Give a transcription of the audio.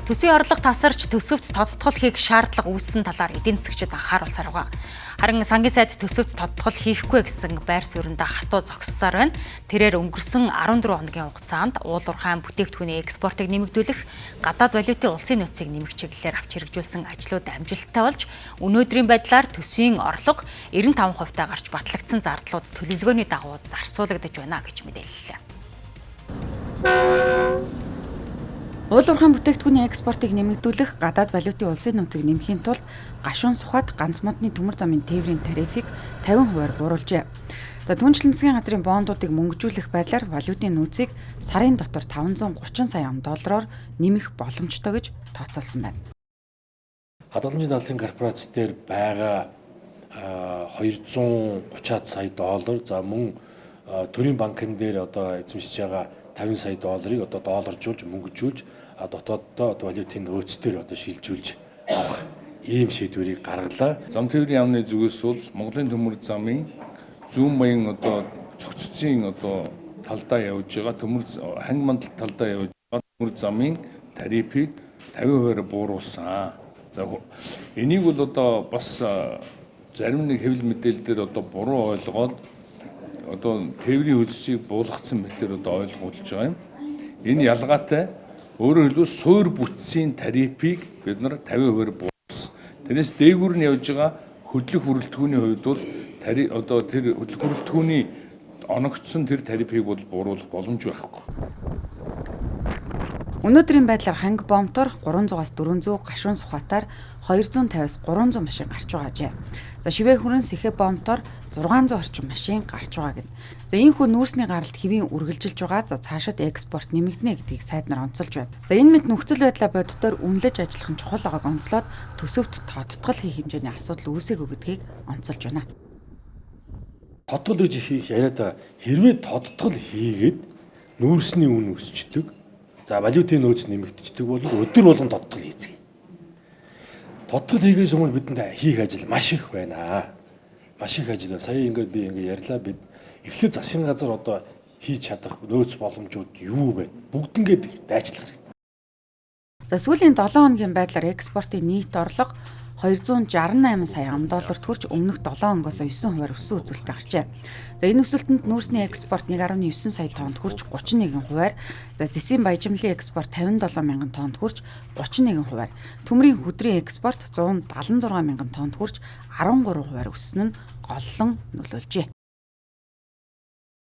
Төсвийн орлого тасарч төсөвт тодтгол хийх шаардлага үүссэн талаар эдийн засагчид анхааруулсаар байгаа. Харин сангийн сайд төсөвт тодтгол хийхгүй гэсэн байр суурьндаа хатуу зогссоор байна. Тэрээр өнгөрсөн 14 хоногийн хугацаанд уул уурхайн бүтээгдэхүүний экспортыг нэмэгдүүлэх, гадаад валютын улсын нөөцийг нэмэх чиглэлээр авч хэрэгжүүлсэн ажлууд амжилттай болж, өнөөдрийн байдлаар төсвийн орлого 95% таа гарч батлагдсан зардлууд төлөвлөгөөний дагуу зарцуулагдаж байна гэж мэдээллээ. Уул уурхайн бүтээгдэхүүний экспортыг нэмэгдүүлэх, гадаад валютын улсын нөөцийг нэмэхийн тулд гашуун сухад ганц модны төмөр замын тээврийн тарифыг 50% бууруулжээ. Түүнчлэн засгийн газрын бондуудыг мөнгөжүүлэх байдлаар валютын нөөцийг сарын дотор 530 сая $оор нэмэх боломжтой гэж тооцоолсон байна. Хадгаламжийн даалгын корпорац дээр байгаа 230 сая $, за мөн төрийн банкн дээр одоо эзэмшиж байгаа 50 сая $-ыг одоо долларжуулж мөнгөжүүлж дотооддоо валютын нөөцдөр одоо шилжүүлж авах ийм шийдвэрийг гаргалаа. Зам тээврийн яамны зүгээс бол Монголын төмөр замын зүүн баян одоо цогццын одоо талдаа явж байгаа ханги мандал талдаа явж байгаа төмөр замын тарифыг 50% бууруулсан. За энийг бол одоо бас зарим нэг хэвлэл мэдээлэл дээр одоо буруу ойлгоод одоо тээврийн хөлсийг буулгацсан мэтэр одоо ойлгуулж байгаа юм. Энэ ялгаатай. Өөрөөр хэлбэл суур бүтцийн тарифыг бид нар 50% буулсан. Тэрнээс дээгүүр нь явж байгаа хөдлөх бүрэлдэхүүний хувьд бол одоо тэр хөдлөх бүрэлдэхүүний оногдсон тэр тарифыг бол бууруулах боломж байхгүй. Өнөөдрийн байдлаар ханги бомтор 300-аас 400, гашуун сухатаар 250-аас 300 машин гарч байгаажээ. Шивээ хүрэн сэхэ бомтор 600 орчим машин гарч байгаа гэнэ. Ийхүү нүүрсний гаралт хэвийн үргэлжилж байгаа. Цаашид экспорт нэмэгдэнэ гэдгийг сайд нар онцолж байна. Энэ мэт нөхцөл байдлаа боддоор үнэлж ажиллах нь чухал байгааг онцлоод төсөвт тодтгол хийх хэмжээний асуудал үүсээгүй гэдгийг онцолж байна. Тодтгол гэж хийх яриад хэрвээ тодтгол хийгээд нүүрсний үн өсчдөг. За валютын нөөц нэмэгдчихдэг бол өдөр болгон тодтгол хийцгээе. Тодтгол хийгээс өмнө бидэнд хийх ажил маш их байна. Маш их ажил байна. Сая би ярьлаа, бид эхлээд засгийн газар одоо хийж чадах нөөц боломжууд юу вэ? Бүгднгээд дайчлах хэрэгтэй. Сүүлийн 7 хоногийн байдлаар экспортын нийт орлого 268 сая $, төрж өмнөх 7 хоноогоос 9% өссөн үзүүлэлт гарчээ. Энэ өсөлтөнд нүүрсний экспорт 1.9 сая тоннд хүрч 31%, зэсийн баяжмлын экспорт 57 мянган тоннд хүрч 31%, төмрийн хөдрийн экспорт 176 мянган тоннд хүрч 13% өссөн нь голлон нөлөөлжээ.